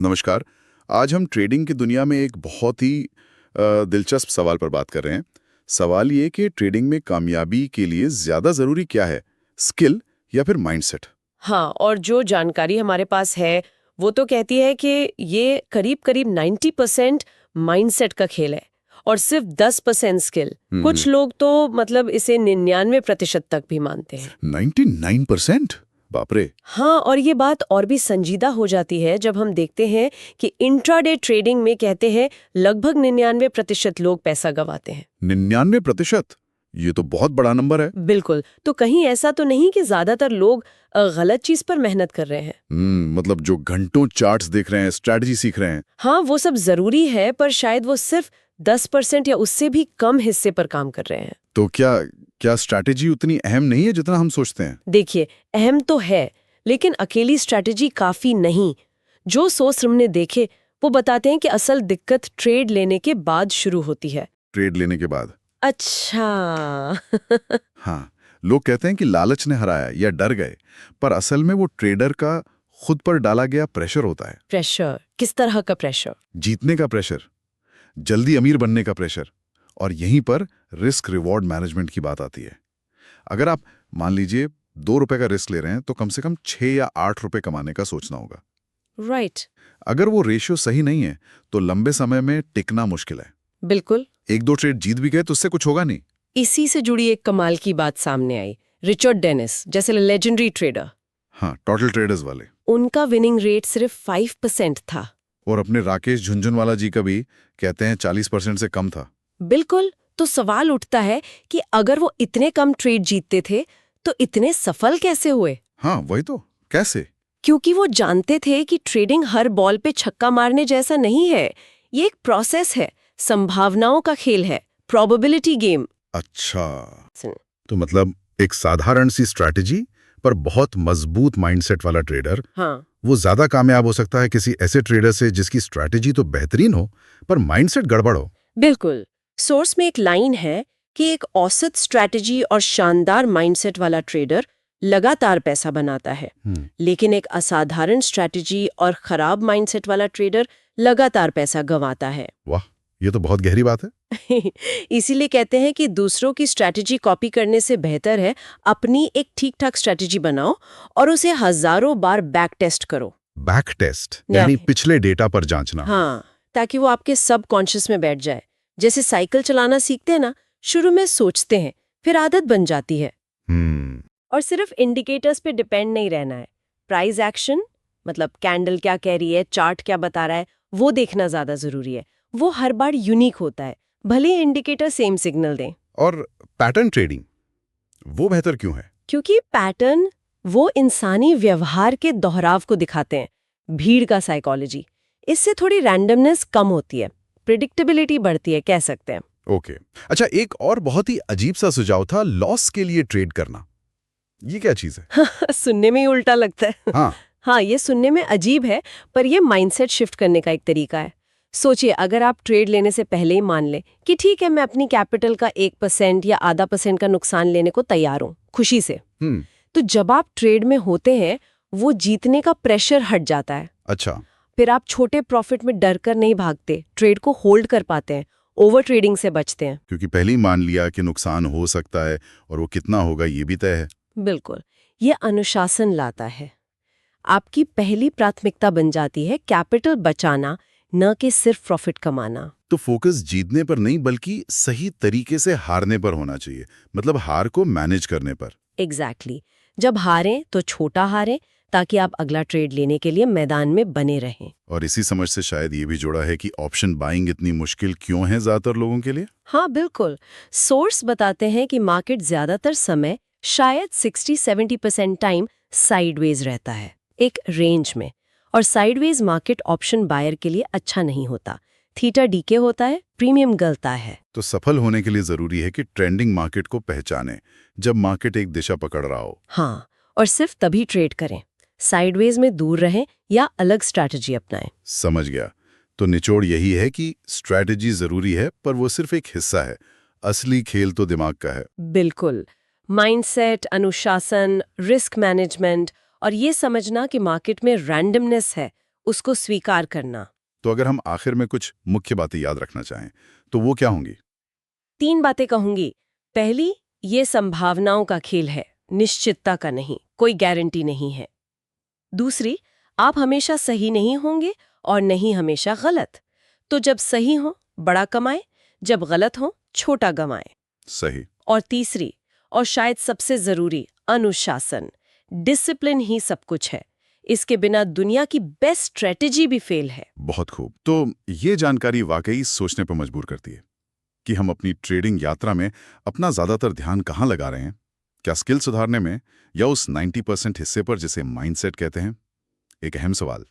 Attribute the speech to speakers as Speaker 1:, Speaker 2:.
Speaker 1: नमस्कार। आज हम ट्रेडिंग की दुनिया में एक बहुत ही दिलचस्प सवाल पर बात कर रहे हैं। सवाल ये कि ट्रेडिंग में कामयाबी के लिए ज़्यादा ज़रूरी क्या है, स्किल या फिर माइंडसेट?
Speaker 2: हाँ, और जो जानकारी हमारे पास है वो तो कहती है कि ये करीब करीब 90% माइंडसेट का खेल है और सिर्फ 10% स्किल। कुछ लोग तो मतलब इसे 99% तक भी मानते हैं।
Speaker 1: 99%? बाप रे।
Speaker 2: हाँ, और ये बात और भी संजीदा हो जाती है जब हम देखते हैं कि इंट्राडे ट्रेडिंग में कहते हैं लगभग 99% लोग पैसा गंवाते हैं।
Speaker 1: 99%? ये तो बहुत बड़ा नंबर है।
Speaker 2: बिल्कुल। तो कहीं ऐसा तो नहीं कि ज्यादातर लोग गलत चीज पर मेहनत कर रहे हैं?
Speaker 1: मतलब जो घंटों चार्ट्स देख रहे हैं, स्ट्रैटेजी सीख रहे हैं।
Speaker 2: हाँ, वो सब जरूरी है, पर शायद वो सिर्फ 10% या उससे भी कम हिस्से पर काम कर रहे हैं।
Speaker 1: तो क्या स्ट्रैटेजी उतनी अहम नहीं है जितना हम सोचते हैं?
Speaker 2: देखिए, अहम तो है, लेकिन अकेली स्ट्रैटेजी काफी नहीं। जो सोर्स हमने देखे वो बताते हैं कि असल दिक्कत ट्रेड लेने के बाद शुरू होती है।
Speaker 1: ट्रेड लेने के बाद?
Speaker 2: अच्छा।
Speaker 1: हाँ, लोग कहते हैं कि लालच ने हराया या डर गए, पर असल में वो ट्रेडर का खुद पर डाला गया प्रेशर होता है।
Speaker 2: प्रेशर? किस तरह का प्रेशर?
Speaker 1: जीतने का प्रेशर, जल्दी अमीर बनने का प्रेशर, और यहीं पर रिस्क रिवॉर्ड मैनेजमेंट की बात आती है। अगर आप मान लीजिए 2 रुपए का रिस्क ले रहे हैं तो कम से कम 6 या 8 रुपए कमाने का सोचना होगा।
Speaker 2: राइट।
Speaker 1: अगर वो रेशियो सही नहीं है तो लंबे समय में टिकना मुश्किल है।
Speaker 2: बिल्कुल।
Speaker 1: 1-2 ट्रेड जीत भी गए तो उससे कुछ होगा नहीं।
Speaker 2: इसी से जुड़ी एक कमाल की बात सामने आई। रिचर्ड डेनिस जैसे लेजेंडरी ट्रेडर,
Speaker 1: हाँ, टोटल ट्रेडर्स वाले,
Speaker 2: उनका विनिंग रेट सिर्फ 5% था।
Speaker 1: और अपने राकेश झुंझुनवाला जी का भी कहते हैं 40% से कम था।
Speaker 2: बिल्कुल। तो सवाल उठता है कि अगर वो इतने कम ट्रेड जीतते थे तो इतने सफल कैसे हुए?
Speaker 1: हाँ, वही तो, कैसे?
Speaker 2: क्योंकि वो जानते थे कि ट्रेडिंग हर बॉल पे छक्का मारने जैसा नहीं है। ये एक प्रोसेस है, संभावनाओं का खेल है, प्रोबेबिलिटी गेम।
Speaker 1: अच्छा, तो मतलब एक साधारण सी स्ट्रैटेजी पर बहुत मजबूत माइंडसेट वाला ट्रेडर,
Speaker 2: हाँ,
Speaker 1: वो ज्यादा कामयाब हो सकता है किसी ऐसे ट्रेडर से जिसकी स्ट्रैटेजी तो बेहतरीन हो पर माइंडसेट गड़बड़ हो।
Speaker 2: बिल्कुल। सोर्स में एक लाइन है कि एक औसत स्ट्रैटेजी और शानदार माइंडसेट वाला ट्रेडर लगातार पैसा बनाता है, लेकिन एक असाधारण स्ट्रैटेजी और खराब माइंडसेट वाला ट्रेडर लगातार पैसा गंवाता है।
Speaker 1: वाह, ये तो बहुत गहरी बात है।
Speaker 2: इसीलिए कहते हैं कि दूसरों की स्ट्रैटेजी कॉपी करने से बेहतर है अपनी एक ठीक-ठाक स्ट्रैटेजी बनाओ और उसे हजारों बार बैक टेस्ट करो।
Speaker 1: बैक टेस्ट यानी पिछले डेटा पर जांचना।
Speaker 2: हाँ, ताकि वो आपके सबकॉन्शियस में बैठ जाए। जैसे साइकिल चलाना सीखते हैं ना, शुरू में सोचते हैं, फिर आदत बन जाती है। और सिर्फ इंडिकेटर्स पे डिपेंड नहीं रहना है। प्राइस एक्शन, मतलब कैंडल क्या कह रही है, चार्ट क्या बता रहा है, वो देखना ज्यादा जरूरी है। वो हर बार यूनिक होता है, भले ही इंडिकेटर सेम सिग्नल दें।
Speaker 1: और पैटर्न ट्रेडिंग, वो बेहतर क्यों है?
Speaker 2: क्योंकि पैटर्न वो इंसानी व्यवहार के दोहराव को दिखाते हैं, भीड़ का साइकोलॉजी। इससे थोड़ी रैंडमनेस कम होती है, प्रिडिक्टेबिलिटी बढ़ती है, कह सकते हैं।
Speaker 1: ओके। अच्छा, एक और बहुत ही अजीब सा सुझाव था, लॉस के लिए ट्रेड करना। ये क्या चीज है?
Speaker 2: सुनने में ही उल्टा लगता है।
Speaker 1: हाँ।
Speaker 2: हाँ, ये सुनने में अजीब है, पर ये माइंडसेट शिफ्ट करने का एक तरीका है। सोचिए, अगर आप ट्रेड लेने से पहले ही मान लें कि ठीक है, मैं अपनी कैपिटल का 1% या आधा % का नुकसान लेने को तैयार हूँ, खुशी से। तो जब आप ट्रेड में होते हैं, वो जीतने का प्रेशर हट जाता है।
Speaker 1: अच्छा।
Speaker 2: फिर आप छोटे प्रॉफिट में डर कर नहीं भागते, ट्रेड को होल्ड कर पाते हैं, ओवर ट्रेडिंग से बचते हैं।
Speaker 1: क्योंकि पहले ही मान लिया कि नुकसान हो सकता है और वो कितना होगा ये भी तय है।
Speaker 2: बिल्कुल। ये अनुशासन लाता है। आपकी पहली प्राथमिकता बन जाती है कैपिटल बचाना, न कि सिर्फ प्रॉफिट कमाना।
Speaker 1: तो फोकस जीतने पर नहीं बल्कि सही तरीके से हारने पर होना चाहिए, मतलब हार को मैनेज करने पर।
Speaker 2: एग्जैक्टली। जब हारें तो छोटा हारें, ताकि आप अगला ट्रेड लेने के लिए मैदान में बने रहें।
Speaker 1: और इसी समझ से शायद ये भी जुड़ा है कि ऑप्शन बाइंग इतनी मुश्किल क्यों है ज्यादातर लोगों के लिए।
Speaker 2: हाँ, बिल्कुल। सोर्स बताते हैं कि मार्केट ज्यादातर समय, शायद 60-70% टाइम साइडवेज रहता है, एक रेंज में। और साइडवेज मार्केट ऑप्शन बायर के लिए अच्छा नहीं होता। थीटा डीके होता है, प्रीमियम गलता है।
Speaker 1: तो सफल होने के लिए जरूरी है कि ट्रेंडिंग मार्केट को पहचाने जब मार्केट एक दिशा पकड़ रहा हो।
Speaker 2: हाँ, और सिर्फ तभी ट्रेड करें, साइडवेज में दूर रहें या अलग स्ट्रैटेजी अपनाएं।
Speaker 1: समझ गया। तो निचोड़ यही है कि स्ट्रैटेजी जरूरी है, पर वो सिर्फ एक हिस्सा है, असली खेल तो दिमाग का है।
Speaker 2: बिल्कुल। माइंडसेट, अनुशासन, रिस्क मैनेजमेंट और ये समझना कि मार्केट में रैंडमनेस है, उसको स्वीकार करना।
Speaker 1: तो अगर हम आखिर में कुछ मुख्य बातें याद रखना चाहें तो वो क्या होंगी?
Speaker 2: 3 बातें कहूंगी। पहली, ये संभावनाओं का खेल है, निश्चितता का नहीं, कोई गारंटी नहीं है। दूसरी, आप हमेशा सही नहीं होंगे और नहीं हमेशा गलत। तो जब सही हो बड़ा कमाए, जब गलत हो छोटा गंवाए।
Speaker 1: सही।
Speaker 2: और तीसरी, और शायद सबसे जरूरी, अनुशासन। डिसिप्लिन ही सब कुछ है। इसके बिना दुनिया की बेस्ट स्ट्रेटेजी भी फेल है।
Speaker 1: बहुत खूब। तो ये जानकारी वाकई सोचने पर मजबूर करती है कि हम अपनी ट्रेडिंग यात्रा में अपना ज्यादातर ध्यान कहाँ लगा रहे हैं। क्या स्किल सुधारने में या उस 90% हिस्से पर जिसे माइंडसेट कहते हैं? एक अहम सवाल।